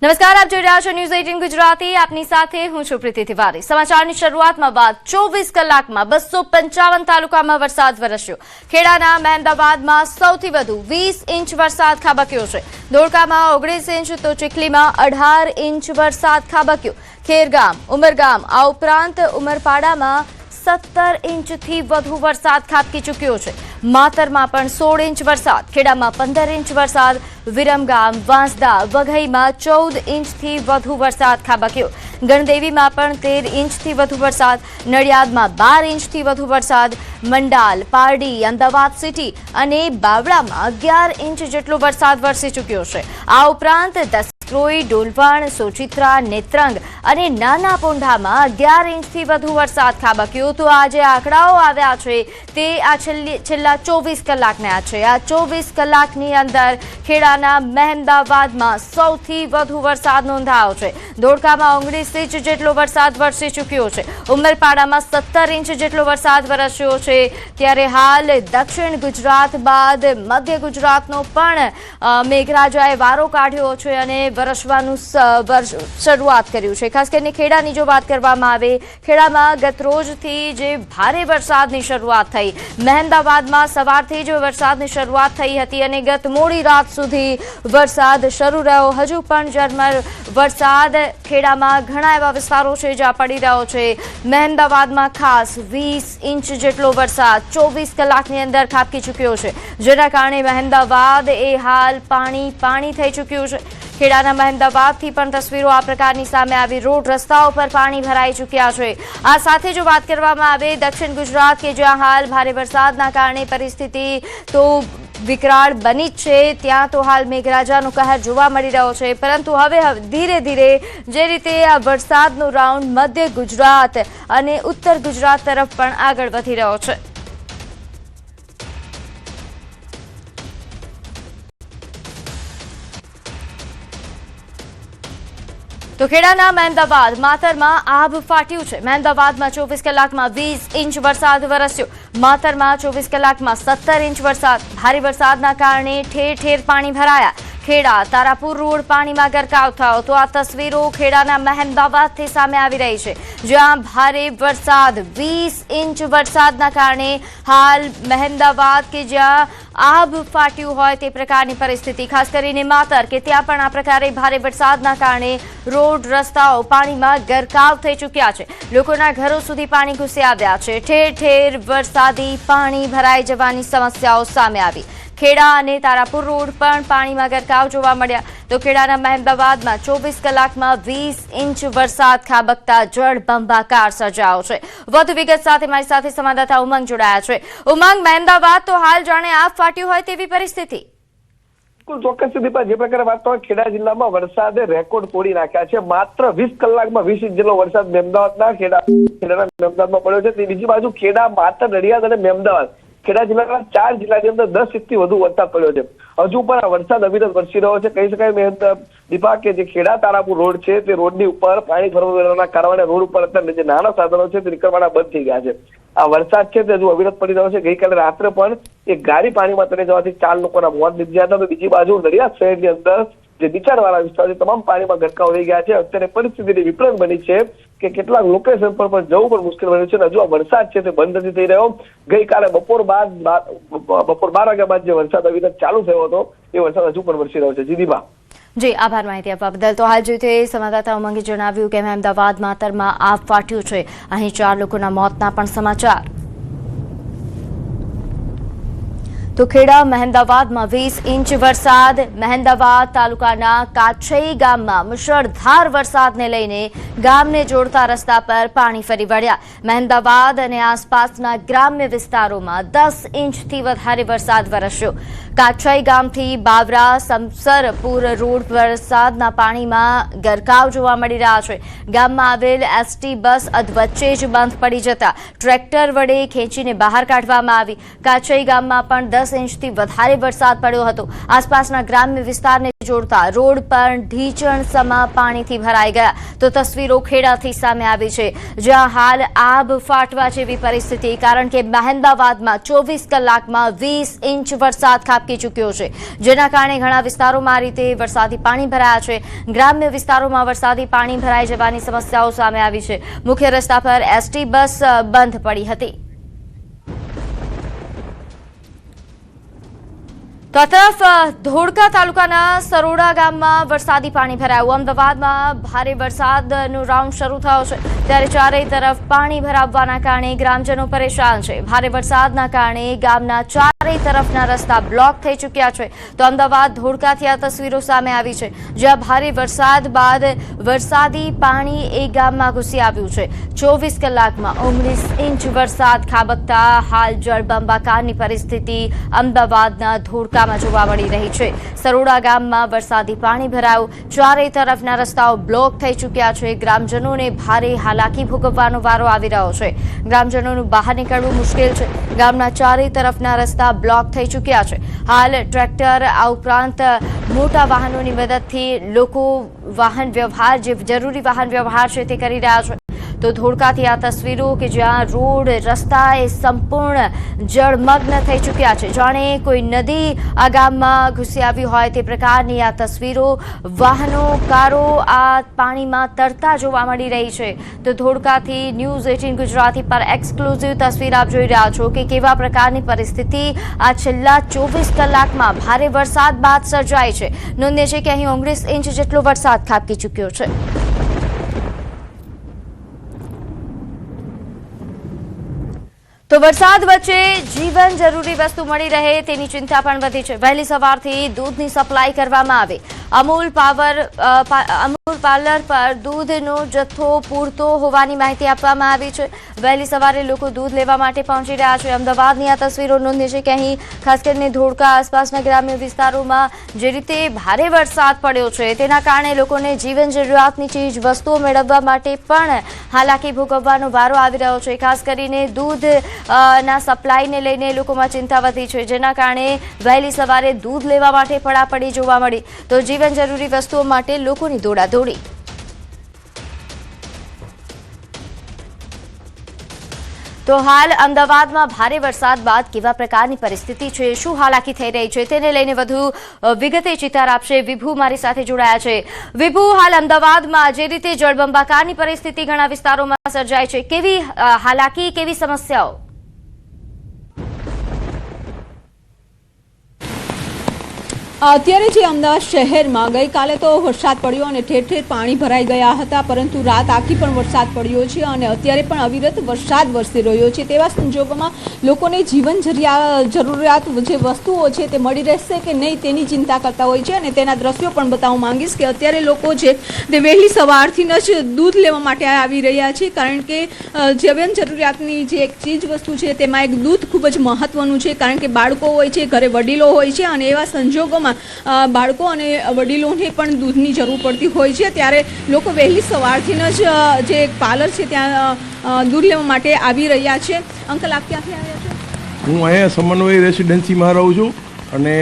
નમસ્કાર, આપ જોઈ રહ્યા છો ન્યૂઝ 18 ગુજરાતી। આપની સાથે હું છું પ્રીતિ તિવારી। સમાચારની શરૂઆતમાં બાદ 24 કલાકમાં 255 તાલુકામાં વરસાદ વરસ્યો। ખેડાના મહેમદાવાદમાં સૌથી વધુ 20 ઇંચ વરસાદ ખાબક્યો છે। ધોળકામાં 19 ઇંચ તો ચીખલીમાં 18 ઇંચ વરસાદ ખાબક્યો। ખેરગામ, ઉમરગામ આ ઉપરાંત ઉમરપાડામાં 17 ઇંચથી વધુ વરસાદ ખાબકી ચૂક્યો છે। માતરમાં પણ 16 ઇંચ વરસાદ, ખેડામાં 15 ઇંચ વરસાદ, વિરમગામ, વાંસદા, વઘઈમાં 14 ઇંચથી વધુ વરસાદ ખાબક્યો। ગણદેવીમાં પણ 13 ઇંચથી વધુ વરસાદ, નડિયાદમાં 12 ઇંચથી વધુ વરસાદ, મંડાલ, પારડી, અમદાવાદ સિટી અને બાવળામાં 11 ઇંચ જેટલો વરસાદ વરસી ચૂક્યો છે। આ ઉપરાંત દસક્રોઈ, ડોલવણ, સોચિત્રા, નેત્રંગ અને નાના પોંઢામાં 11 ઇંચથી વધુ વરસાદ ખાબક્યો। તો આ જે આંકડાઓ આવ્યા છે તે આ છેલ્લા 24 કલાકના છે। આ 24 કલાકની અંદર ખેડાના મહેમદાવાદમાં સૌથી વધુ વરસાદ નોંધાયો છે। ધોળકામાં 19 ઇંચ જેટલો વરસાદ વરસી ચૂક્યો છે। ઉમરપાડામાં 17 ઇંચ જેટલો વરસાદ વરસ્યો છે। ત્યારે હાલ દક્ષિણ ગુજરાત બાદ મધ્ય ગુજરાતનો પણ મેઘરાજાએ વારો કાઢ્યો છે અને વરસવાનું શરૂઆત કર્યું છે। ખાસ કરીને ખેડાની જો વાત કરવામાં આવે, ખેડામાં ગતરોજથી જે ભારે વરસાદની શરૂઆત થઈ, મહેમદાવાદમાં સવારથી જ વરસાદની શરૂઆત થઈ હતી અને ગત મોડી રાત સુધી વરસાદ શરૂ રહ્યો। હજુ પણ ઝરમર વરસાદ ખેડામાં ઘણા એવા વિસ્તારો છે જ્યાં પડી રહ્યો છે। મહેમદાવાદમાં ખાસ 20 ઇંચ જેટલો વરસાદ 24 કલાકની અંદર ખાબકી ચૂક્યો છે, જેના કારણે મહેમદાવાદ એ હાલ પાણી થઈ ચૂક્યું છે। ખેડાના મહેમદાવાદથી પણ તસવીરો આ પ્રકારની સામે આવી। રોડ રસ્તાઓ પર પાણી ભરાઈ ચૂક્યા છે। આ સાથે જો વાત કરવામાં આવે દક્ષિણ ગુજરાત કે જ્યાં હાલ ભારે વરસાદના કારણે પરિસ્થિતિ તો વિકરાળ બની જ છે, ત્યાં તો હાલ મેઘરાજાનો કહેર જોવા મળી રહ્યો છે। પરંતુ હવે ધીરે ધીરે જે રીતે આ વરસાદનો રાઉન્ડ મધ્ય ગુજરાત અને ઉત્તર ગુજરાત તરફ પણ આગળ વધી રહ્યો છે। તો ખેડાના મહેમદાવાદ માતરમાં આભ ફાટ્યું છે। મહેમદાવાદમાં 24 કલાકમાં 20 ઇંચ વરસાદ વરસ્યો। માતરમાં 24 કલાકમાં 17 ઇંચ વરસાદ। ભારે વરસાદના કારણે ઠેર ઠેર પાણી ભરાયા। ખેડા તારાપુર રોડ પાણીમાં ગરકાવ થયો। તો આ તસવીરો ખેડાના મહેમદાવાદથી સામે આવી રહી છે, જ્યાં ભારે વરસાદ 20 ઇંચ વરસાદના કારણે હાલ મહેમદાવાદ કે જ્યાં આભ ફાટ્યું હોય તે પ્રકારની પરિસ્થિતિ, ખાસ કરીને માતર કે ત્યાં પણ આ પ્રકારે ભારે વરસાદના કારણે રોડ રસ્તાઓ પાણીમાં ગરકાવ થઈ ચૂક્યા છે। લોકોના ઘરો સુધી પાણી ઘૂસી આવ્યા છે। ઠેર ઠેર વરસાદી પાણી ભરાઈ જવાની સમસ્યાઓ સામે આવી। ખેડા અને તારાપુર રોડ પણ પાણીમાં ગરકાવ જોવા મળ્યા। તો ખેડાના મહેમદાવાદમાં 24 કલાકમાં 20 ઇંચ વરસાદ ખાબકતા જળબંબાકાર સર્જાયો છે। વધુ વિગત સાથે મારી સાથે સંવાદદાતા ઉમંગ જોડાયા છે। ઉમંગ, મહેમદાવાદ તો હાલ જાણે આગ ફાટ્યું હોય તેવી પરિસ્થિતિ। ચોક્કસ સુધી જે પ્રકારે વાત તો ખેડા જિલ્લામાં વરસાદે રેકોર્ડ તોડી નાખ્યા છે। માત્ર 20 કલાકમાં 20 ઇંચ જેટલો વરસાદ મહેમદાવાદના ખેડાના મહેમદાવાદમાં પડ્યો છે। તે બીજી બાજુ ખેડા, માતર, નડિયાદ અને મહેમદાવાદ ખેડા જિલ્લાના 4 જિલ્લાની અંદર 10 ઇંચથી વધુ વરસાદ પડ્યો છે। હજુ પણ આ વરસાદ અવિરત વરસી રહ્યો છે। કહી શકાય દીપા કે જે ખેડા તારાપુર રોડ છે તે રોડની ઉપર પાણી ભરવાના કારણે રોડ ઉપર અત્યારે જે નાના સાધનો છે તે નીકળવાના બંધ થઈ ગયા છે। આ વરસાદ છે તે હજુ અવિરત પડી રહ્યો છે। ગઈકાલે રાત્રે પણ એક ગાડી પાણીમાં તરી જવાથી 4 લોકોના મોત નીપજ્યા હતા। તો બીજી બાજુ નડિયાદ શહેરની અંદર જે નીચાણવાળા વિસ્તાર છે તમામ પાણીમાં ગરકાવ થઈ ગયા છે। અત્યારે પરિસ્થિતિ વિપરીત બની છે કે કેટલાક લોકેશન પર પણ જવું પણ મુશ્કેલ બન્યું છે। હજુ આ વરસાદ છે તે બંધ નથી થઈ રહ્યો। ગઈકાલે બપોર 12 વાગ્યા બાદ જે વરસાદ અવિરત ચાલુ થયો હતો એ વરસાદ હજુ પણ વરસી રહ્યો છે। જીદીબા જી, આભાર માહિતી આપવા બદલ। તો હાલ જોઈએ સંવાદદાતા ઉમંગે જણાવ્યું કે મહેમદાવાદ માતરમાં આભ ફાટ્યું છે। અહીં 4 લોકોના મોતના પણ સમાચાર। તો ખેડા મહેમદાવાદમાં 20 ઇંચ વરસાદ। મહેમદાવાદ તાલુકાના કાછઈ ગામમાં મુશળધાર વરસાદને લઈને ગામને જોડતા રસ્તા પર પાણી ફરી વળ્યા। મહેમદાવાદ અને આસપાસના ગ્રામ્ય વિસ્તારોમાં 10 ઇંચથી વધારે વરસાદ વરસ્યો। કાછઈ ગામથી બાવરા સમસરપુર રોડ પર વરસાદના પાણીમાં ગરકાવ જોવા મળી રહ્યા છે। ગામમાં આવેલ એસટી બસ અધવચ્ચે જ બંધ પડી જતા ટ્રેક્ટર વડે ખેંચીને બહાર કાઢવામાં આવી। કાછઈ ગામમાં પણ 10 ઇંચથી વધારે વરસાદ પડ્યો હતો। આસપાસના ગ્રામ્ય વિસ્તારને જોડતા રોડ પર ઢીચણ સમા પાણીથી ભરાઈ ગયા તો તસવીરો ખેડાથી સામે આવી છે, જ્યાં હાલ આબ ફાટવા જેવી પરિસ્થિતિ, કારણ કે મહેમદાવાદમાં 24 કલાકમાં 20 ઇંચ વરસાદ ખાબકી ચૂક્યો છે, જેના કારણે ઘણા વિસ્તારોમાં આ રીતે વરસાદી પાણી ભરાયા છે। ગ્રામ્ય વિસ્તારોમાં વરસાદી પાણી ભરાઈ જવાની સમસ્યાઓ સામે આવી છે। મુખ્ય રસ્તા પર એસટી બસ બંધ પડી હતી। તો આ તરફ ધોળકા તાલુકાના સરોડા ગામમાં વરસાદી પાણી ભરાયું। અમદાવાદમાં ભારે વરસાદનો રાઉન્ડ શરૂ થયો છે, ત્યારે ચારેય તરફ પાણી ભરાવવાના કારણે ગ્રામજનો પરેશાન છે। ભારે વરસાદના કારણે ગામના ચારેય તરફના રસ્તા બ્લોક થઈ ચૂક્યા છે। તો અમદાવાદ ધોળકાથી આ તસવીરો સામે આવી છે, જ્યાં ભારે વરસાદ બાદ વરસાદી પાણી એ ગામમાં ઘૂસી આવ્યું છે। 24 કલાકમાં 19 ઇંચ વરસાદ ખાબકતા હાલ જળબંબાકારની પરિસ્થિતિ અમદાવાદના ધોળકા જોવા મળી રહી છે। સરોડા ગામમાં વરસાદી પાણી ભરાયું, ચારેય તરફના રસ્તાઓ બ્લોક થઈ ચૂક્યા છે। ગ્રામજનોને ભારે હાલાકી ભોગવવાનો વારો આવી રહ્યો છે। ગ્રામજનોનું બહાર નીકળવું મુશ્કેલ છે। ગામના ચારેય તરફના રસ્તા બ્લોક થઈ ચૂક્યા છે। હાલ ટ્રેક્ટર આ ઉપરાંત મોટા વાહનોની મદદથી લોકો વાહન વ્યવહાર જે જરૂરી વાહન વ્યવહાર છે તે કરી રહ્યા છે। તો ધોળકાથી આ તસવીરો કે જ્યાં રોડ રસ્તા એ સંપૂર્ણ જળમગ્ન થઈ ચૂક્યા છે, જાણે કોઈ નદી આ ગામમાં ઘૂસી આવી હોય તે પ્રકારની આ તસવીરો, વાહનો કારો આ પાણીમાં તરતા જોવા મળી રહી છે। તો ધોળકાથી ન્યૂઝ 18 ગુજરાતી પર એક્સક્લુઝિવ તસવીર આપ જોઈ રહ્યા છો કે કેવા પ્રકારની પરિસ્થિતિ આ છેલ્લા 24 કલાકમાં ભારે વરસાદ બાદ સર્જાઈ છે। નોંધનીય છે કે અહીં 19 ઇંચ જેટલો વરસાદ ખાબકી ચૂક્યો છે। તો વરસાદ વચ્ચે જીવન જરૂરી વસ્તુ મળી રહે તેની ચિંતા પણ વધી છે। વહેલી સવારથી દૂધની સપ્લાય કરવામાં આવે। અમૂલ પાર્લર પર દૂધનો જથ્થો પૂરતો હોવાની માહિતી આપવામાં આવી છે। વહેલી સવારે લોકો દૂધ લેવા માટે પહોંચી રહ્યા છે। અમદાવાદની આ તસવીરો નોંધે છે કે અહીં ખાસ કરીને ધોળકા આસપાસના ગ્રામ્ય વિસ્તારોમાં જે રીતે ભારે વરસાદ પડ્યો છે તેના કારણે લોકોને જીવન જરૂરિયાતની ચીજ વસ્તુઓ મેળવવા માટે પણ હાલાકી ભોગવવાનો વારો આવી રહ્યો છે। ખાસ કરીને દૂધ ના સપ્લાયને લઈને લોકોમાં ચિંતા વધી છે, જેના કારણે વહેલી સવારે દૂધ લેવા માટે પડાપડી જોવા મળી। તો જીવન જરૂરી વસ્તુઓ માટે લોકોની દોડાદોડી। તો હાલ અમદાવાદમાં ભારે વરસાદ બાદ કેવા પ્રકારની પરિસ્થિતિ છે, શું હાલાકી થઈ રહી છે તેને લઈને વધુ વિગતે ચિતાર આપશે વિભુ મારી સાથે જોડાયા છે। વિભુ, હાલ અમદાવાદમાં જે રીતે જળબંબાકારની પરિસ્થિતિ ઘણા વિસ્તારોમાં સર્જાય છે, કેવી હાલાકી, કેવી સમસ્યાઓ? અત્યારે જે અમદાવાદ શહેરમાં ગઈકાલે તો વરસાદ પડ્યો અને ઠેર ઠેર પાણી ભરાઈ ગયા હતા, પરંતુ રાત આખી પણ વરસાદ પડ્યો છે અને અત્યારે પણ અવિરત વરસાદ વરસી રહ્યો છે। તેવા સંજોગોમાં લોકોને જીવન જરૂરિયાત જે વસ્તુઓ છે તે મળી રહેશે કે નહીં તેની ચિંતા કરતા હોય છે અને તેના દ્રશ્યો પણ બતાવવા માંગીશ કે અત્યારે લોકો છે તે વહેલી સવારથી જ દૂધ લેવા માટે આવી રહ્યા છે, કારણ કે જીવન જરૂરિયાતની જે એક ચીજ વસ્તુ છે તેમાં એક દૂધ ખૂબ જ મહત્વનું છે, કારણ કે બાળકો હોય છે, ઘરે વડીલો હોય છે અને એવા સંજોગોમાં બાળકો અને વડીલોને પણ દૂધની જરૂર પડતી હોય છે। ત્યારે લોકો વહેલી સવારથી જ જે પાર્લર છે ત્યાં દૂધ લેવા માટે આવી રહ્યા છે। અંકલ, આપ ક્યાંથી આવ્યા છો? હું અહીંયા સમન્વય રેસિડેન્સીમાં રહું છું અને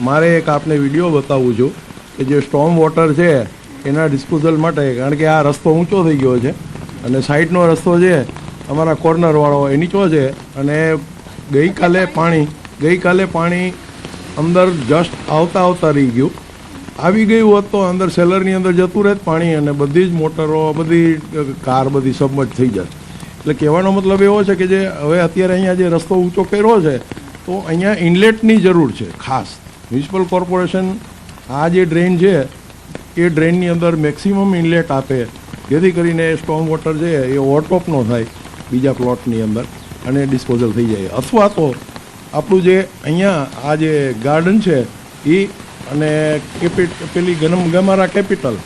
મારે એક આપને વિડીયો બતાવું છું કે જે સ્ટોર્મ વોટર છે એના ડિસ્પોઝલ માટે, કારણ કે આ રસ્તો ઊંચો થઈ ગયો છે અને સાઈડનો રસ્તો છે અમારા કોર્નરવાળો એ નીચો છે અને ગઈકાલે પાણી અંદર જસ્ટ આવતા રહી ગયું, આવી ગયું હોત તો અંદર સેલરની અંદર જતું રહેત પાણી અને બધી જ મોટરો, બધી કાર બધી સબમર્જ થઈ જાય। એટલે કહેવાનો મતલબ એવો છે કે જે હવે અત્યારે અહીંયા જે રસ્તો ઊંચો કર્યો છે તો અહીંયા ઇનલેટની જરૂર છે ખાસ। મ્યુનિસિપલ કોર્પોરેશન આ જે ડ્રેન છે એ ડ્રેનની અંદર મેક્સિમમ ઇનલેટ આપે, જેથી કરીને સ્ટોર્મ વોટર છે એ ઓવરટોપ ન થાય બીજા પ્લોટની અંદર અને ડિસ્પોઝલ થઈ જાય। અથવા તો આપણું જે અહીંયા આ જે ગાર્ડન છે એ અને પેલી ગમારા કેપિટલ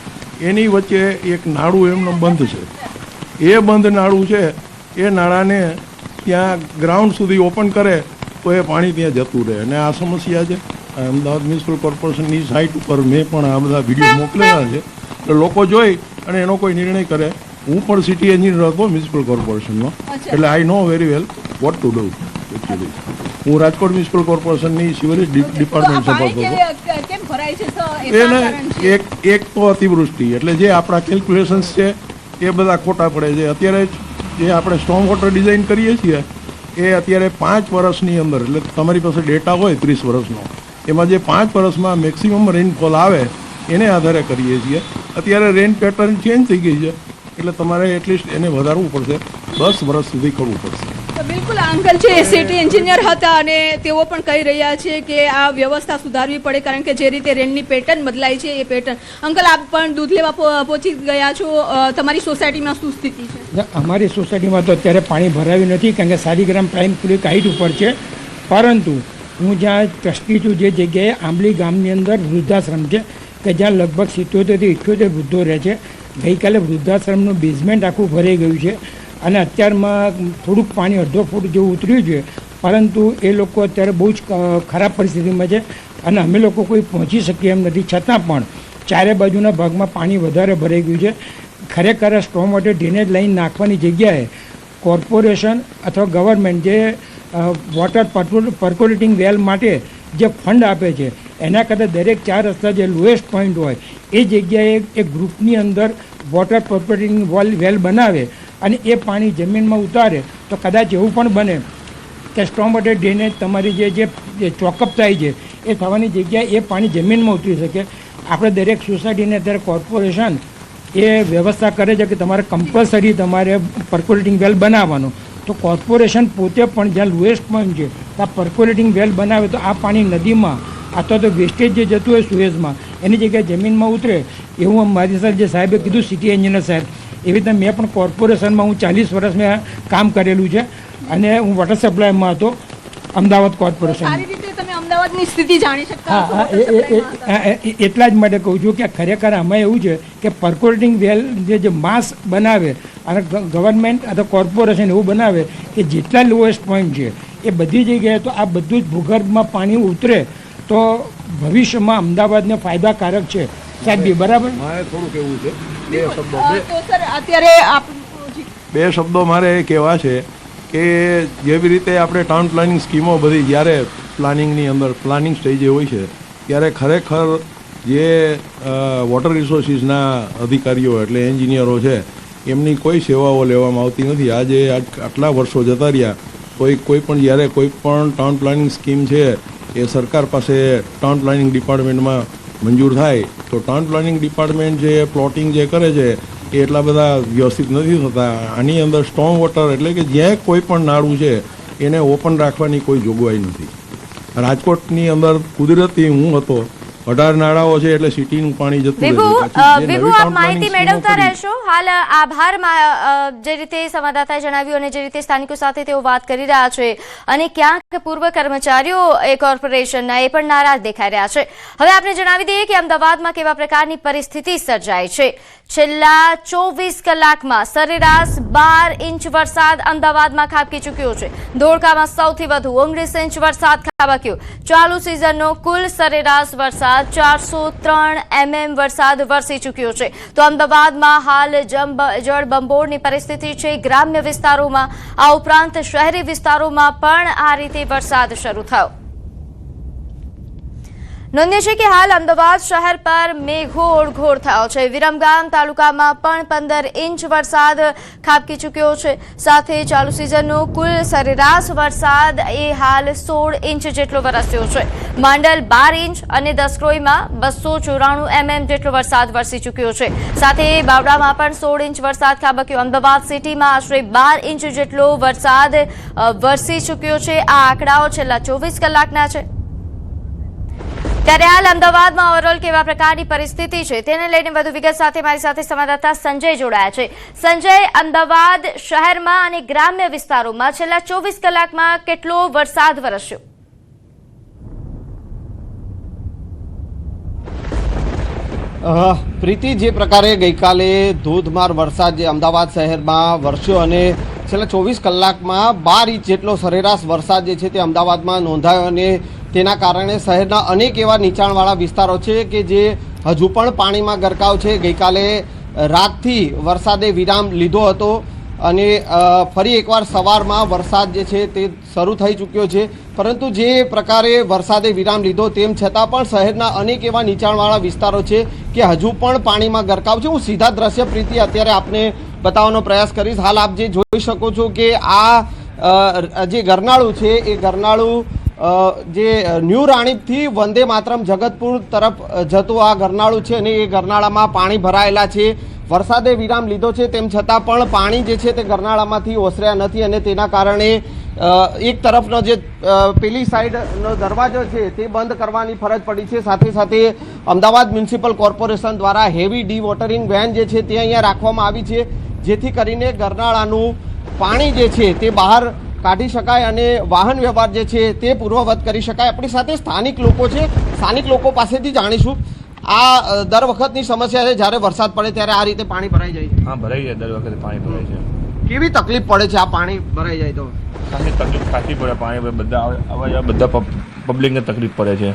એની વચ્ચે એક નાળું એમનું બંધ છે, એ બંધ નાળું છે એ નાળાને ત્યાં ગ્રાઉન્ડ સુધી ઓપન કરે તો એ પાણી ત્યાં જતું રહે અને આ સમસ્યા છે। અમદાવાદ મ્યુનિસિપલ કોર્પોરેશનની સાઇટ ઉપર મેં પણ આ બધા વિડીયો મોકલેલા છે, એટલે લોકો જોઈ અને એનો કોઈ નિર્ણય કરે। હું પણ સિટી એન્જિનિયર હતો મ્યુનિસિપલ કોર્પોરેશનનો, એટલે I know very well what to do actually. હું રાજકોટ મ્યુનિસિપલ કોર્પોરેશનની સિવરેજ ડિપાર્ટમેન્ટ સભાસદ હતો। કેમ ભરાય છે તો એના એને કારણ છે. એક તો અતિવૃષ્ટિ એટલે જે આપણા કેલ્ક્યુલેશન્સ છે એ બધા ખોટા પડે છે. અત્યારે જે આપણે સ્ટોર્મ વોટર ડિઝાઇન કરીએ છીએ એ અત્યારે 5 વર્ષની અંદર, એટલે તમારી પાસે ડેટા હોય 30 વર્ષનો, એમાં જે 5 વર્ષમાં મેક્સિમમ રેઇનફોલ આવે એને આધારે કરીએ છીએ. અત્યારે રેન પેટર્ન ચેન્જ થઈ ગઈ છે એટલે તમારે એટલીસ્ટ એને વધારવું પડશે, 10 વર્ષ સુધી કરવું પડશે. તો બિલકુલ આ અંકલ છે એ સિટી એન્જિનિયર હતા અને તેઓ પણ કહી રહ્યા છે કે આ વ્યવસ્થા સુધારવી પડે કારણ કે જે રીતે રેનની પેટર્ન બદલાય છે એ પેટર્ન. અંકલ આપ પણ દૂધ લેવા પહોંચી ગયા છો, તમારી સોસાયટીમાં શું સ્થિતિ છે? અમારી સોસાયટીમાં તો અત્યારે પાણી ભરાયું નથી કારણ કે સારીગ્રામ પ્રાઇમ ક્લિક હાઈટ ઉપર છે, પરંતુ હું જ્યાં ટ્રસ્ટી છું જે જગ્યાએ આંબલી ગામની અંદર વૃદ્ધાશ્રમ છે કે જ્યાં લગભગ 77 થી 78 વૃદ્ધો રહે છે. ગઈકાલે વૃદ્ધાશ્રમનું બેઝમેન્ટ આખું ભરાઈ ગયું છે અને અત્યારમાં થોડુંક પાણી અડધો ફૂટ જેવું ઉતર્યું છે, પરંતુ એ લોકો અત્યારે બહુ જ ખરાબ પરિસ્થિતિમાં છે અને અમે લોકો કોઈ પહોંચી શકીએ એમ નથી. છતાં પણ ચારે બાજુના ભાગમાં પાણી વધારે ભરાઈ ગયું છે. ખરેખર સ્ટોર્મ વોટર ડ્રેનેજ લાઈન નાખવાની જગ્યાએ કોર્પોરેશન અથવા ગવર્મેન્ટ જે વોટર પર્કોલેટિંગ વેલ માટે જે ફંડ આપે છે એના કરતાં દરેક 4 રસ્તા જે લોએસ્ટ પોઈન્ટ હોય એ જગ્યાએ એક ગ્રુપની અંદર વોટર પર્કોલેટિંગ વેલ બનાવે અને એ પાણી જમીનમાં ઉતારે તો કદાચ એવું પણ બને કે સ્ટોર્મ વોટર ડ્રેનેજ તમારી જે ચોકઅપ થાય છે એ થવાની જગ્યાએ એ પાણી જમીનમાં ઉતરી શકે. આપણે દરેક સોસાયટીને અત્યારે કોર્પોરેશન એ વ્યવસ્થા કરે છે કે તમારે કમ્પલસરી તમારે પર્કોલેટિંગ વેલ બનાવવાનો. તો કોર્પોરેશન પોતે પણ જ્યાં લોએસ્ટ પોઈન્ટ છે ત્યાં પર્કોલેટિંગ વેલ બનાવે તો આ પાણી નદીમાં અથવા તો વેસ્ટેજ જે જતું હોય સુએઝમાં એની જગ્યાએ જમીનમાં ઉતરે એવું મારી સાથે જે સાહેબે કીધું સિટી એન્જિનિયર સાહેબ, એવી રીતે મેં પણ કોર્પોરેશનમાં હું 40 વર્ષ મેં કામ કરેલું છે અને હું વોટર સપ્લાયમાં હતો અમદાવાદ કોર્પોરેશન. સારી રીતે તમે અમદાવાદની સ્થિતિ જાણી શકતા હા એટલા જ માટે કહું છું કે ખરેખર આમાં એવું છે કે પર્કોલેટિંગ વેલ જે માસ બનાવે અને ગવર્મેન્ટ અથવા કોર્પોરેશન એવું બનાવે કે જેટલા લોએસ્ટ પોઈન્ટ છે એ બધી જગ્યાએ તો આ બધું જ ભૂગર્ભમાં પાણી ઉતરે તો ભવિષ્યમાં અમદાવાદને ફાયદાકારક છે. સાહેબ બરાબર? મારે થોડું કહેવું છે, તો સર અત્યારે બે શબ્દો મારે એ કહેવા છે કે જેવી રીતે આપણે ટાઉન પ્લાનિંગ સ્કીમો બધી જ્યારે પ્લાનિંગની અંદર પ્લાનિંગ સ્ટેજે હોય છે ત્યારે ખરેખર જે વોટર રિસોર્સિસના અધિકારીઓ એટલે એન્જિનિયરો છે એમની કોઈ સેવાઓ લેવામાં આવતી નથી. આજે આટલા વર્ષો જતા રહ્યા કોઈ પણ જ્યારે કોઈ પણ ટાઉન પ્લાનિંગ સ્કીમ છે એ સરકાર પાસે ટાઉન પ્લાનિંગ ડિપાર્ટમેન્ટમાં મંજૂર થાય તો ટાઉન પ્લાનિંગ ડિપાર્ટમેન્ટ જે પ્લોટિંગ જે કરે છે એ એટલા બધા વ્યવસ્થિત નથી થતા. આની અંદર સ્ટોર્મ વોટર એટલે કે જ્યાં કોઈ પણ નાળું છે એને ઓપન રાખવાની કોઈ જોગવાઈ નથી. રાજકોટની અંદર કુદરતી હું હતો 18 નાળાઓ છે એટલે સિટીનું પાણી જતું વિભુ આપ માહિતી મેળવતા રહેશો. હાલ આભારમાં જે રીતે સંવાદદાતાએ જણાવ્યું અને જે રીતે સ્થાનિકો સાથે તેઓ વાત કરી રહ્યા છે અને ક્યાંક પૂર્વ કર્મચારીઓ એ કોર્પોરેશનના એ પણ નારાજ દેખાઈ રહ્યા છે. હવે આપણે જણાવી દઈએ કે અમદાવાદમાં કેવા પ્રકારની પરિસ્થિતિ સર્જાઈ છે. છેલ્લા 24 કલાકમાં સરેરાશ 12 ઇંચ વરસાદ અમદાવાદમાં ખાબકી ચૂક્યો છે. ધોળકામાં સૌથી વધુ 19 ઇંચ વરસાદ ખાબક્યો. ચાલુ સિઝનનો કુલ સરેરાશ વરસાદ 403 mm વરસાદ વરસી ચૂક્યો છે. તો અમદાવાદમાં હાલ જળબંબોળની પરિસ્થિતિ છે ગ્રામ્ય વિસ્તારોમાં. આ ઉપરાંત શહેરી વિસ્તારોમાં પણ આ રીતે વરસાદ શરૂ થયો. નોંધ્ય છે કે હાલ અમદાવાદ શહેર પર મેઘો ઓળઘોળ થયો છે. વિરમગામ તાલુકામાં પણ 15 ઇંચ વરસાદ ખાબકી ચૂક્યો છે. સાથે ચાલુ સિઝનનો કુલ સરેરાશ વરસાદ એ હાલ 16 ઇંચ જેટલો વરસ્યો છે. માંડલ 12 ઇંચ અને દસક્રોઈમાં 294 mm જેટલો વરસાદ વરસી ચૂક્યો છે. સાથે બાવડામાં પણ 16 ઇંચ વરસાદ ખાબક્યો. અમદાવાદ સિટીમાં આશરે 12 ઇંચ જેટલો વરસાદ વરસી ચૂક્યો છે. આ આંકડાઓ છેલ્લા 24 કલાકના છે. ત્યારે હાલ અમદાવાદમાં ઓવરઓલ કેવા પ્રકારની પરિસ્થિતિ છે તેને લઈને વધુ વિગત સાથે મારી સાથે સંવાદદાતા સંજય જોડાયા છે. સંજય, અમદાવાદ શહેરમાં અને ગ્રામ્ય વિસ્તારોમાં છેલ્લા 24 કલાકમાં કેટલો વરસાદ વરસ્યો? પ્રીતિ, જે પ્રકારે ગઈકાલે ધોધમાર વરસાદ જે અમદાવાદ શહેરમાં વરસ્યો અને છેલ્લા 24 કલાકમાં 12 ઇંચ જેટલો સરેરાશ વરસાદ જે છે તે અમદાવાદમાં નોંધાયો અને તેના કારણે શહેરના અનેક એવા નીચાણવાળા વિસ્તારો છે કે જે હજુ પણ પાણીમાં ગરકાવ છે. ગઈકાલે રાતથી વરસાદે વિરામ લીધો હતો અને ફરી એકવાર સવારમાં વરસાદ જે છે તે શરૂ થઈ ચૂક્યો છે, પરંતુ જે પ્રકારે વરસાદે વિરામ લીધો તેમ છતાં પણ શહેરના અનેક એવા નીચાણવાળા વિસ્તારો છે કે હજુ પણ પાણીમાં ગરકાવ છે. હું સીધા દ્રશ્ય પ્રીતિ અત્યારે આપને બતાવવાનો પ્રયાસ કરીશ. હાલ આપ જે જોઈ શકો છો કે આ જે ગરનાળું છે એ ગરનાળું જે ન્યૂ રાણીપથી વંદે માતરમ જગતપુર તરફ જતું આ ગરનાળું છે અને એ ગરનાળામાં પાણી ભરાયેલા છે. વરસાદે વિરામ લીધો છે તેમ છતાં પણ પાણી જે છે તે ગરનાળામાંથી ઓસર્યા નથી અને તેના કારણે એક તરફનો જે પેલી સાઈડનો દરવાજો છે તે બંધ કરવાની ફરજ પડી છે. સાથે સાથે અમદાવાદ મ્યુનિસિપલ કોર્પોરેશન દ્વારા હેવી ડી વોટરિંગ વેન જે છે તે અહીંયા રાખવામાં આવી છે, જેથી કરીને ગરનાળાનું પાણી જે છે તે બહાર કાઢી શકાય અને વાહન વ્યવહાર જે છે તે પૂર્વવત કરી શકાય. આપણી સાથે સ્થાનિક લોકો છે, સ્થાનિક લોકો પાસેથી જાણીશું. આ દર વખતની સમસ્યા છે, જ્યારે વરસાદ પડે ત્યારે આ રીતે પાણી ભરાઈ જાય છે? હા, ભરાઈ જાય, દર વખતે પાણી ભરાય છે. કેવી તકલીફ પડે છે આ પાણી ભરાઈ જાય તો? સામે તકલીફ ખાસી પડે, પાણી બધા આવા જવા બધા પબ્લિકને તકલીફ પડે છે.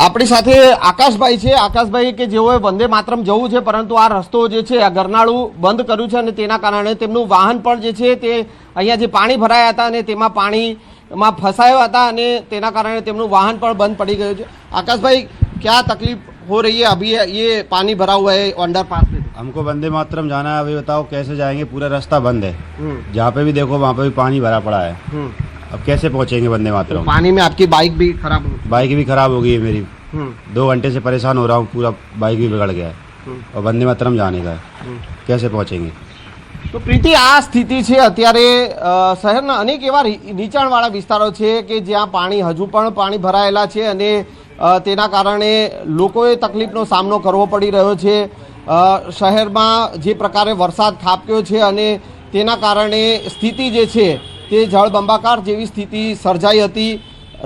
આપણી સાથે આકાશભાઈ છે. આકાશભાઈ કે જેઓએ વંદે માતરમ જવું છે, પરંતુ આ રસ્તો જે છે આ ગરનાળું બંધ કર્યું છે અને તેના કારણે તેમનું વાહન પણ જે છે તે અહીંયા જે પાણી ભરાયા હતા અને તેમાં પાણીમાં ફસાયા હતા અને તેના કારણે તેમનું વાહન પણ બંધ પડી ગયું છે. આકાશભાઈ, क्या तकलीफ हो रही है अभी? ये पानी भरा हुआ है अंडरपास में. हमको वंदे मातरम जाना है, अभी बताओ कैसे जाएंगे? पूरा रास्ता बंद है, जहाँ पे भी देखो वहाँ पे भी पानी भरा पड़ा है. अब कैसे पहुँचेंगे वंदे मातरम? पानी में आपकी बाइक भी खराब हो गई? बाइक भी खराब हो गई है मेरी. 2 घंटे से परेशान हो रहा हूँ, पूरा बाइक भी बिगड़ गया है और वंदे मातरम जाने का है, कैसे पहुँचेंगे? તો પ્રીતિ, આ સ્થિતિ છે અત્યારે શહેરના અનેક એવા નીચાણવાળા વિસ્તારો છે કે જ્યાં પાણી હજુ પણ પાણી ભરાયેલા છે અને તેના કારણે લોકોએ તકલીફનો સામનો કરવો પડી રહ્યો છે. શહેરમાં જે પ્રકારે વરસાદ ખાબક્યો છે અને તેના કારણે સ્થિતિ જે છે તે જળબંબાકાર જેવી સ્થિતિ સર્જાઈ હતી.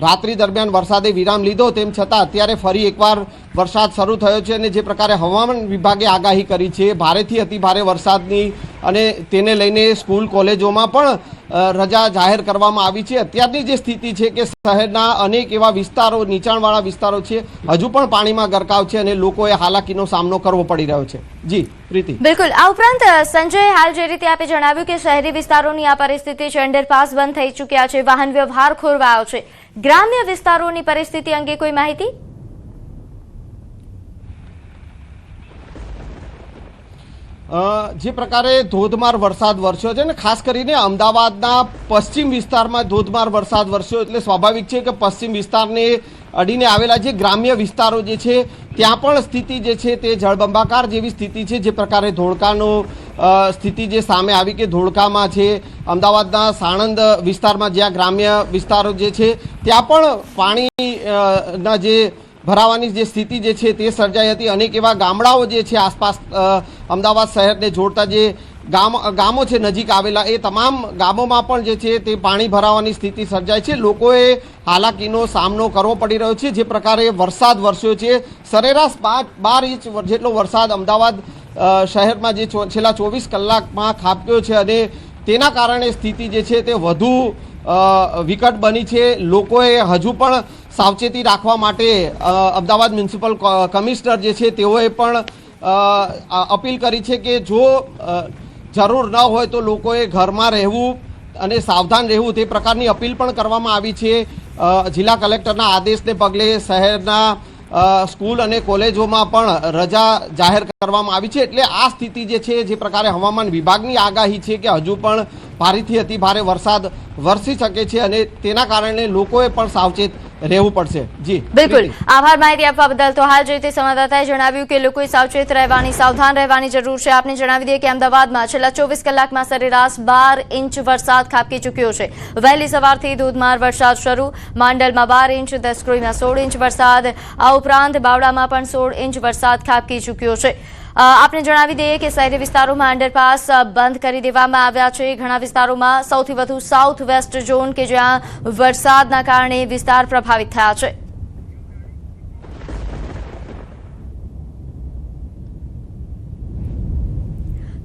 રાત્રિ દરમિયાન વરસાદે વિરામ લીધો તેમ છતાં અત્યારે ફરી એકવાર વરસાદ શરૂ થયો છે અને જે પ્રકારે હવામાન વિભાગે આગાહી કરી છે ભારેથી અતિ ભારે વરસાદની અને તેને લઈને સ્કૂલ કોલેજોમાં પણ રજા જાહેર કરવામાં આવી છે. અત્યારની જે સ્થિતિ છે કે શહેરના અનેક એવા વિસ્તારો, નીચાણવાળા વિસ્તારો છે, હજુ પણ પાણીમાં ગરકાવ છે અને લોકોએ હાલાકીનો સામનો કરવો પડી રહ્યો છે. જી પ્રીતિ. બિલકુલ. આ ઉપરાંત સંજય, હાલ જે રીતે આપે જણાવ્યું કે શહેરી વિસ્તારોની આ પરિસ્થિતિ છે, અંડરપાસ બંધ થઈ ચૂક્યા છે, વાહન વ્યવહાર ખોરવાયો છે, ગ્રામ્ય વિસ્તારોની પરિસ્થિતિ અંગે કોઈ માહિતી? જે પ્રકારે ધોધમાર વરસાદ વરસ્યો છે ને ખાસ કરીને અમદાવાદના પશ્ચિમ વિસ્તારમાં ધોધમાર વરસાદ વરસ્યો એટલે સ્વાભાવિક છે કે પશ્ચિમ વિસ્તારને અડીને આવેલા જે ગ્રામ્ય વિસ્તારો જે છે ત્યાં પણ સ્થિતિ જે છે તે જળબંબાકાર જેવી સ્થિતિ છે. જે પ્રકારે ધોળકાનો સ્થિતિ જે સામે આવી કે ધોળકામાં છે, અમદાવાદના સાણંદ વિસ્તારમાં જ્યાં ગ્રામ્ય વિસ્તારો જે છે ત્યાં પણ પાણીના જે ભરાવાની જે સ્થિતિ જે છે તે સર્જાઈ હતી. અનેક એવા ગામડાઓ જે છે આસપાસ અમદાવાદ શહેરને જોડતા જે ગામો છે નજીક આવેલા, એ તમામ ગામોમાં પણ જે છે તે પાણી ભરાવાની સ્થિતિ સર્જાય છે. લોકોએ હાલાકીનો સામનો કરવો પડી રહ્યો છે. જે પ્રકારે વરસાદ વરસ્યો છે, સરેરાશ 12 ઇંચ જેટલો વરસાદ અમદાવાદ શહેરમાં જે છેલ્લા 24 કલાકમાં ખાબક્યો છે અને તેના કારણે સ્થિતિ જે છે તે વધુ વિકટ બની છે. લોકોએ હજુ પણ સાવચેતી રાખવા માટે અમદાવાદ મ્યુનિસિપલ કમિશનર જે છે તેઓએ પણ અપીલ કરી છે કે જો જરૂર ન હોય તો લોકોએ ઘરમાં રહેવું અને સાવધાન રહેવું, તે પ્રકારની અપીલ પણ કરવામાં આવી છે. જિલ્લા કલેક્ટરના આદેશને પગલે શહેરના સ્કૂલ અને કોલેજોમાં પણ રજા જાહેર કરવામાં આવી છે. એટલે આ સ્થિતિ જે છે, જે પ્રકારે હવામાન વિભાગની આગાહી છે કે હજુ પણ ભારેથી અતિ ભારે વરસાદ વરસી શકે છે અને તેના કારણે લોકોએ પણ સાવચેત રહેવું પડશે. જી બિલકુલ, આભાર માહિતી આપવા બદલ. તો હાલ જે રીતે સંવાદદાતાએ જણાવ્યું કે લોકોએ સાવચેત રહેવાની, સાવધાન રહેવાની જરૂર છે. આપને જણાવી દઈએ કે અમદાવાદમાં છેલ્લા 24 કલાકમાં સરેરાશ 12 ઇંચ વરસાદ ખાબકી ચૂક્યો છે. વહેલી સવારથી ધોધમાર વરસાદ શરૂ. માંડલમાં 12 ઇંચ, દસક્રોઈમાં 16 ઇંચ વરસાદ, આ ઉપરાંત બાવળામાં પણ 16 ઇંચ વરસાદ ખાબકી ચૂક્યો છે. આપને જણાવી દઈએ કે શહેરી વિસ્તારોમાં અંડરપાસ બંધ કરી દેવામાં આવ્યા છે. ઘણા વિસ્તારોમાં સૌથી વધુ સાઉથ વેસ્ટ ઝોન કે જ્યાં વરસાદના કારણે વિસ્તાર પ્રભાવિત થયા છે.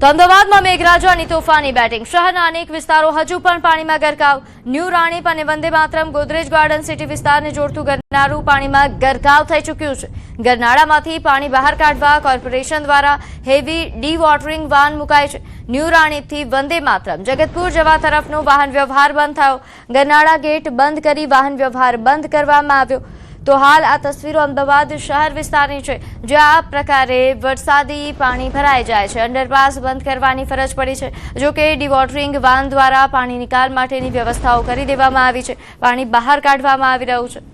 તો અમદાવાદમાં મેઘરાજાની તોફાની બેટિંગ. શહેરના અનેક વિસ્તારો હજુ પણ પાણીમાં ગરકાવ. ન્યૂ રાણીપ અને વંદે માતરમ ગોદરેજ ગાર્ડન સિટી વિસ્તારને જોડતું ગરનાળું પાણીમાં ગરકાવ થઈ ચૂક્યું છે. ગરનાળામાંથી પાણી બહાર કાઢવા કોર્પોરેશન દ્વારા હેવી ડી-વોટરિંગ વાન મુકાઈ છે. ન્યૂ રાણીપથી વંદે માતરમ જગતપુર જવા તરફનો વાહન વ્યવહાર બંધ થયો. ગરનાળા ગેટ બંધ કરી વાહન વ્યવહાર બંધ કરવામાં આવ્યો. તો હાલ આ તસવીરો અમદાવાદ શહેર વિસ્તારની છે, જ્યાં આ પ્રકારે વરસાદી પાણી ભરાઈ જાય છે. અંડરપાસ બંધ કરવાની ફરજ પડી છે. જો કે ડિવોટરિંગ વાન દ્વારા પાણી નિકાલ માટેની વ્યવસ્થાઓ કરી દેવામાં આવી છે. પાણી બહાર કાઢવામાં આવી રહ્યું છે.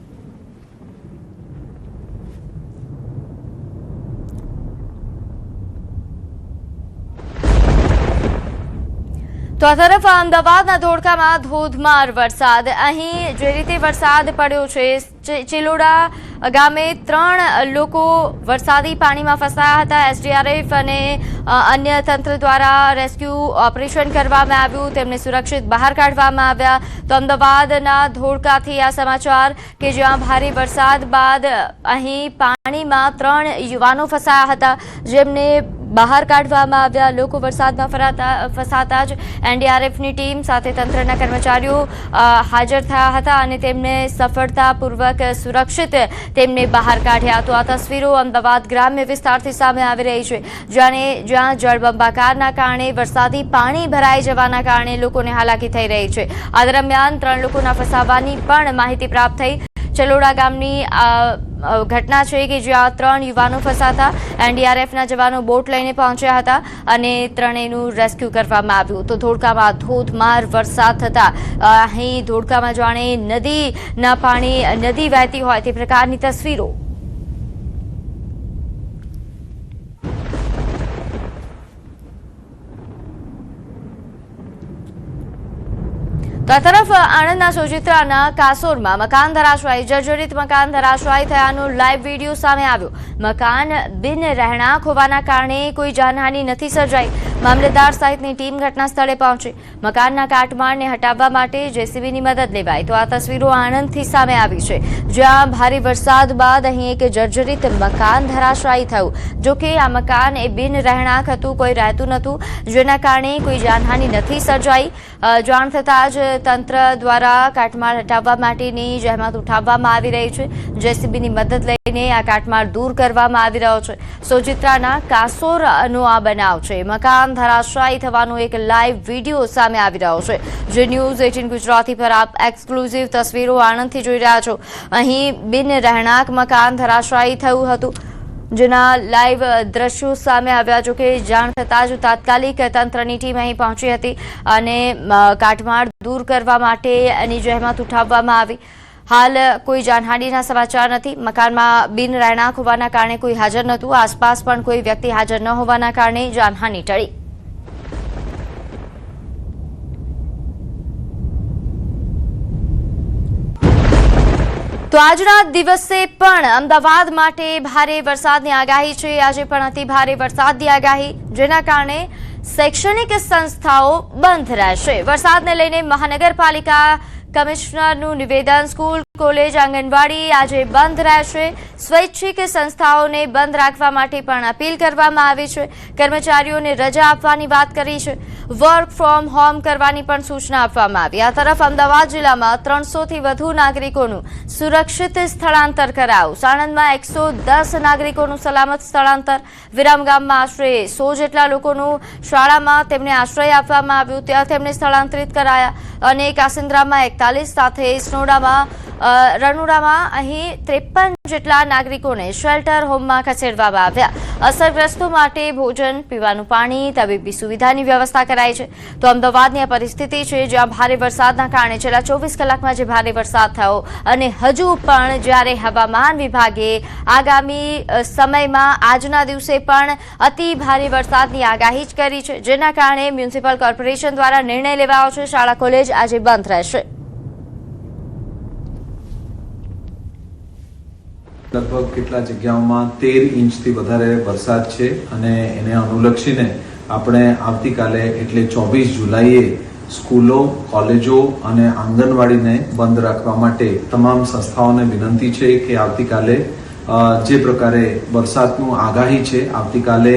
તો આ તરફ અમદાવાદના ધોળકામાં ધોધમાર વરસાદ. અહીં જે રીતે વરસાદ પડ્યો છે, ચિલોડા ગામે 3 લોકો વરસાદી પાણીમાં ફસાયા હતા. એસડીઆરએફ અને અન્ય તંત્ર દ્વારા રેસ્ક્યુ ઓપરેશન કરવામાં આવ્યું. તેમને સુરક્ષિત બહાર કાઢવામાં આવ્યા. તો અમદાવાદના ધોળકાથી આ સમાચાર કે જ્યાં ભારે વરસાદ બાદ અહીં પાણીમાં 3 યુવાનો ફસાયા હતા, જેમને બહાર કાઢવામાં આવ્યા. લોકો વરસાદમાં ફસાતા જ એનડીઆરએફની ટીમ સાથે તંત્રના કર્મચારીઓ હાજર થયા હતા અને તેમને સફળતાપૂર્વક સુરક્ષિત તેમને બહાર કાઢ્યા. તો આ તસવીરો અમદાવાદ ગ્રામ્ય વિસ્તારથી સામે આવી રહી છે, જ્યાં જળબંબાકારના કારણે વરસાદી પાણી ભરાઈ જવાના કારણે લોકોને હાલાકી થઈ રહી છે. આ દરમિયાન 3 લોકોના ફસાવાની પણ માહિતી પ્રાપ્ત થઈ. ચલોડા ગામની ઘટના છે કે જ્યાં 3 યુવાનો ફસાતા. એનડીઆરએફના જવાનો બોટ લઈને પહોંચ્યા હતા અને 3નું રેસ્ક્યુ કરવામાં આવ્યું. તો ધોળકામાં ધોધમાર વરસાદ થતા અહીં ધોળકામાં જાણે નદીના પાણી નદી વહેતી હોય તે પ્રકારની તસવીરો. તો આ તરફ આણંદના સોજિત્રાના કાસોરમાં મકાન ધરાશાયી. જર્જરિત મકાન ધરાશાયી થયાનો લાઈવ વિડીયો સામે આવ્યો. મકાન બિન રહેણાંક હોવાના કારણે કોઈ જાનહાનિ નથી સર્જાઈ. મામલતદાર સહિતની ટીમ ઘટના સ્થળે પહોંચી. મકાનના કાટમાળને હટાવવા માટે જેસીબીની મદદ લેવાઈ. તો આ તસવીરો આણંદથી સામે આવી છે, જ્યાં ભારે વરસાદ બાદ અહીં એક જર્જરિત મકાન ધરાશાયી થયું. જોકે આ મકાન એ બિન રહેણાંક હતું, કોઈ રહેતું નહોતું, જેના કારણે કોઈ જાનહાનિ નથી સર્જાઈ. જાણ થતાં જ તંત્ર દ્વારા કાટમાળ હટાવવા માટેની જહેમત ઉઠાવવામાં આવી રહી છે. જેસીબીની મદદ લઈને આ કાટમાળ દૂર કરવામાં આવી રહ્યો છે. સોજિત્રાના કાસોરનો આ બનાવ છે. મકાન ધરાશાયી થવાનો એક લાઈવ વિડીયો સામે આવી રહ્યો છે, જે ન્યૂઝ 18 ગુજરાતી પર આપ એક્સક્લુઝિવ તસવીરો આણંદથી જોઈ રહ્યા છો. અહીં બિન રહેણાંક મકાન ધરાશાયી થયું હતું, જેના લાઈવ દ્રશ્યો સામે આવ્યા. જો કે જાણ થતાં જ તાત્કાલિક તંત્રની ટીમ અહીં પહોંચી હતી અને કાટમાળ દૂર કરવા માટે એની જહેમત ઉઠાવવામાં આવી. હાલ કોઈ જાનહાનિના સમાચાર નથી. મકાનમાં બિન રહેણાંક હોવાના કારણે કોઈ હાજર નહોતું. આસપાસ પણ કોઈ વ્યક્તિ હાજર ન હોવાના કારણે જાનહાનિ ટળી. તો આજના દિવસે પણ અમદાવાદ માટે ભારે વરસાદની આગાહી છે. આજે પણ અતિ ભારે વરસાદની આગાહી, જેના કારણે શૈક્ષણિક સંસ્થાઓ બંધ રહેશે. વરસાદને લઈને મહાનગરપાલિકા કમિશનરનું નિવેદન. સ્કૂલ, કોલેજ, આંગણવાડી આજે બંધ રહેશે. સ્વૈચ્છિક સંસ્થાઓને બંધ રાખવા માટે પણ અપીલ કરવામાં આવી છે. કર્મચારીઓને રજા આપવાની વાત કરી છે. વર્ક ફ્રોમ હોમ કરવાની પણ સૂચના આપવામાં આવી. આ તરફ અમદાવાદ જિલ્લામાં 300થી વધુ નાગરિકોનું સુરક્ષિત સ્થળાંતર કરાયું. સાણંદમાં 110 નાગરિકોનું સલામત સ્થળાંતર. વિરામગામમાં આશરે 100 જેટલા લોકોનું શાળામાં તેમને આશ્રય આપવામાં આવ્યું, ત્યાં તેમને સ્થળાંતરિત કરાયા. અને કાસિન્દ્રામાં 41 સાથે સ્નોડામાં રણુડામાં અહીં 53 જેટલા નાગરિકોને શેલ્ટર હોમમાં ખસેડવામાં આવ્યા. અસરગ્રસ્તો માટે ભોજન, પીવાનું પાણી, તબીબી સુવિધાની વ્યવસ્થા કરાઈ છે. તો અમદાવાદની આ પરિસ્થિતિ છે, જ્યાં ભારે વરસાદના કારણે છેલ્લા 24 કલાકમાં જે ભારે વરસાદ થયો અને હજુ પણ જ્યારે હવામાન વિભાગે આગામી સમયમાં આજના દિવસે પણ અતિ ભારે વરસાદની આગાહી જ કરી છે, જેના કારણે મ્યુનિસિપલ કોર્પોરેશન દ્વારા નિર્ણય લેવાયો છે. શાળા, કોલેજ આજે બંધ રહેશે. લગભગ કેટલા જગ્યાઓમાં 13 ઇંચથી વધારે વરસાદ છે અને એને અનુલક્ષીને આપણે આવતીકાલે એટલે 24 જુલાઈએ સ્કૂલો, કોલેજો અને આંગણવાડીને બંધ રાખવા માટે તમામ સંસ્થાઓને વિનંતી છે કે આવતીકાલે જે પ્રકારે વરસાદનું આગાહી છે, આવતીકાલે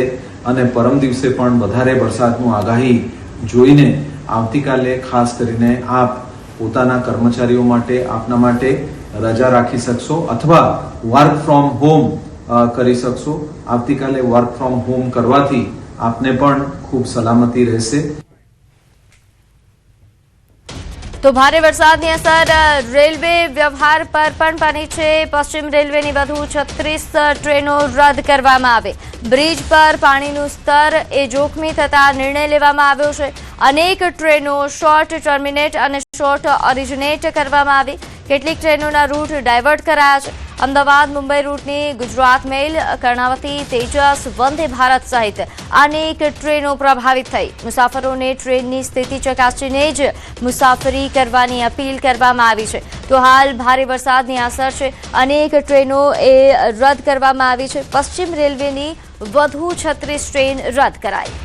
અને પરમ દિવસે પણ વધારે વરસાદનું આગાહી જોઈને આવતીકાલે ખાસ કરીને આપ પોતાના કર્મચારીઓ માટે આપના માટે રજા રાખી શકશો અથવા વર્ક ફ્રોમ હોમ કરી શકશો. આવતીકાલે વર્ક ફ્રોમ હોમ કરવાથી આપને પણ ખૂબ સલામતી રહેશે. તો ભારે વરસાદની અસર રેલવે વ્યવહાર પર પણ પડી છે. પશ્ચિમ રેલવેની વધુ 36 ટ્રેનો રદ કરવામાં આવી. બ્રિજ પર પાણીનું સ્તર એ જોખમી થતા નિર્ણય લેવામાં આવ્યો છે. અનેક ટ્રેનો શોર્ટ ટર્મિનેટ અને શોર્ટ ઓરિજિનેટ કરવામાં આવી. કેટલીક ટ્રેનોના રૂટ ડાયવર્ટ કરાયા છે. અમદાવાદ મુંબઈ રૂટની ગુજરાત મેલ, કર્ણાવતી, તેજસ, વંદે ભારત સહિત અનેક ટ્રેનો પ્રભાવિત થઈ. મુસાફરોને ટ્રેનની સ્થિતિ ચકાસીને જ મુસાફરી કરવાની અપીલ કરવામાં આવી છે. તો હાલ ભારે વરસાદની અસર છે. અનેક ટ્રેનો એ રદ કરવામાં આવી છે. પશ્ચિમ રેલવેની વધુ 36 ટ્રેન રદ કરાઈ.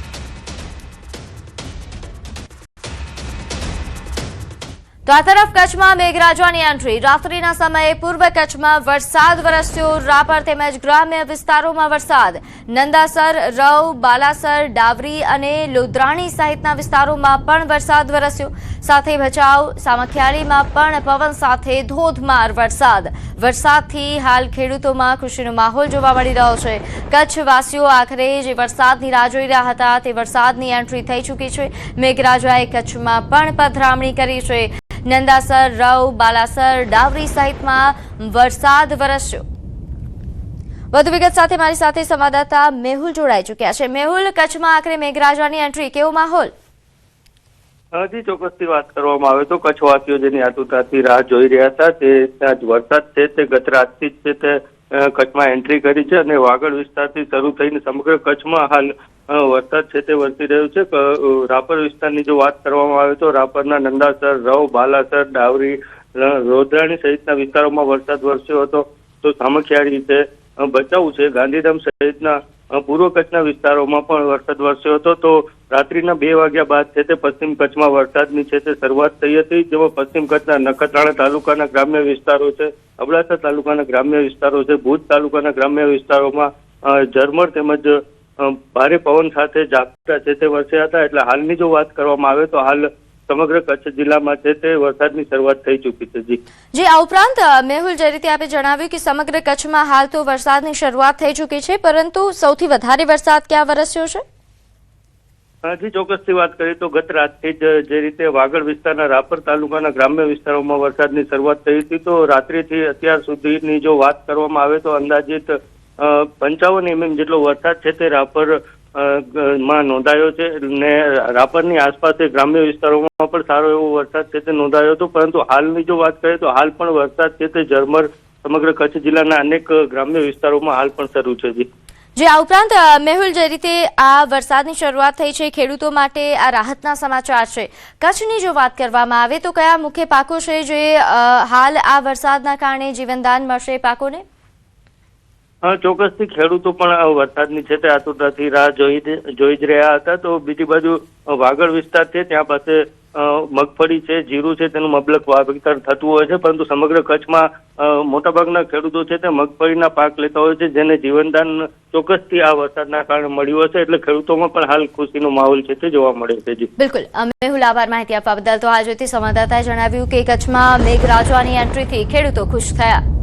તો આ તરફ કચ્છમાં મેઘરાજાની એન્ટ્રી. રાત્રિના સમયે પૂર્વ કચ્છમાં વરસાદ વરસ્યો. રાપર તેમજ ગ્રામ્ય વિસ્તારોમાં વરસાદ. નંદાસર, રવ, બાલાસર, ડાવરી અને લોધરાણી સહિતના વિસ્તારોમાં પણ વરસાદ વરસ્યો. સાથે ભચાઉ, સામખિયાળીમાં પણ પવન સાથે ધોધમાર વરસાદ. વરસાદથી હાલ ખેડૂતોમાં ખુશીનો માહોલ જોવા મળી રહ્યો છે. કચ્છવાસીઓ આખરે જે વરસાદની રાહ જોઈ રહ્યા હતા તે વરસાદની એન્ટ્રી થઈ ચૂકી છે. મેઘરાજાએ કચ્છમાં પણ પધરામણી કરી છે. નંદાસર, રવ, બાલાસર, ડાવરી સહિતમાં વરસાદ વરસ્યો. વધુ વિગત સાથે મારી સાથે સંવાદદાતા મેહુલ જોડાઈ ચૂક્યા છે. મેહુલ, કચ્છમાં આખરે મેઘરાજાની એન્ટ્રી, કેવો માહોલ? હજી ચોક્કસથી વાત કરવામાં આવે તો કચ્છવાસીઓ જેની આતુરતાથી રાહ જોઈ રહ્યા હતા તે ત્યાં વરસાદ છે તે ગત રાતથી જ છે તે કચ્છમાં એન્ટ્રી કરી છે અને વાગડ વિસ્તારથી શરૂ થઈને સમગ્ર કચ્છમાં હાલ વરસાદ છે તે વરસી રહ્યો છે. રાપર વિસ્તારની જો વાત કરવામાં આવે તો રાપરના નંદાસર, રવ, બાલાસર, ડાવરી, રોદરાણી સહિતના વિસ્તારોમાં વરસાદ વરસ્યો હતો. તો સામખિયાળી છે, ભચાઉ છે, ગાંધીધામ સહિતના પૂર્વ કચ્છના વિસ્તારોમાં પણ વરસાદ વરસ્યો હતો. તો રાત્રિના 2 વાગ્યા બાદ છે તે પશ્ચિમ કચ્છમાં વરસાદની છે તે શરૂઆત થઈ હતી. જેમાં પશ્ચિમ કચ્છના નખત્રાણા તાલુકાના ગ્રામ્ય વિસ્તારો છે, અબડાસા તાલુકાના ગ્રામ્ય વિસ્તારો છે, ભુજ તાલુકાના ગ્રામ્ય વિસ્તારોમાં ઝરમર તેમજ ભારે પવન સાથે ઝાપટા છે તે વરસ્યા હતા. એટલે હાલની જો વાત કરવામાં આવે તો હાલ સમગ્ર કચ્છ જિલ્લામાં છે તે વરસાદની શરૂઆત થઈ ચૂકી છે. જી, આ ઉપરાંત મેહુલ, જે રીતે આપે જણાવ્યું કે સમગ્ર કચ્છમાં હાલ તો વરસાદની શરૂઆત થઈ ચૂકી છે, પરંતુ સૌથી વધારે વરસાદ ક્યાં વરસ્યો છે? હજી ચોક્કસથી વાત કરીએ તો ગત રાતથી જ જે રીતે વાગડ વિસ્તારના રાપર તાલુકાના ગ્રામ્ય વિસ્તારોમાં વરસાદની શરૂઆત થઈ હતી, તો રાત્રિથી અત્યાર સુધીની જો વાત કરવામાં આવે તો અંદાજિત 55 mm જેટલો વરસાદ છે તે રાપર માં નોંધાયો છે. ને રાપરની આસપાસ ગ્રામ્ય વિસ્તારોમાં પણ સારો એવો વરસાદ છે તે નોંધાયો હતો. પરંતુ હાલની જો વાત કરીએ તો હાલ પણ વરસાદ છે તે ઝરમર સમગ્ર કચ્છ જિલ્લાના અનેક ગ્રામ્ય વિસ્તારોમાં હાલ પણ શરૂ છે. જે આ ઉપરાંત મેહુલ, જે રીતે આ વરસાદની શરૂઆત થઈ છે, ખેડૂતો માટે આ રાહતના સમાચાર છે. કચ્છની જો વાત કરવામાં આવે તો કયા મુખ્ય પાકો છે જે હાલ આ વરસાદના કારણે જીવનદાન મળશે પાકોને? ચોક્કસથી ખેડૂતો પણ વરસાદની છે તે આતુરતાથી રાહ જોઈ જ રહ્યા હતા. તો બીજી બાજુ વાગડ વિસ્તાર છે ત્યાં પાસે મગફળી છે, જીરું છે, તેનું મબલક વાવેતર થતું હોય છે. પરંતુ સમગ્ર કચ્છમાં મોટાભાગના ખેડૂતો છે તે મગફળીના પાક લેતા હોય છે, જેને જીવનદાન ચોક્કસથી આ વરસાદના કારણે મળ્યું હશે. એટલે ખેડૂતોમાં પણ હાલ ખુશીનો માહોલ છે તે જોવા મળે છે. બિલકુલ, મેહુલ, આભાર માહિતી આપવા બદલ. તો હાલ જોઈતી સંવાદદાતાએ જણાવ્યું કે કચ્છમાં મેઘરાજાની એન્ટ્રીથી ખેડૂતો ખુશ થયા.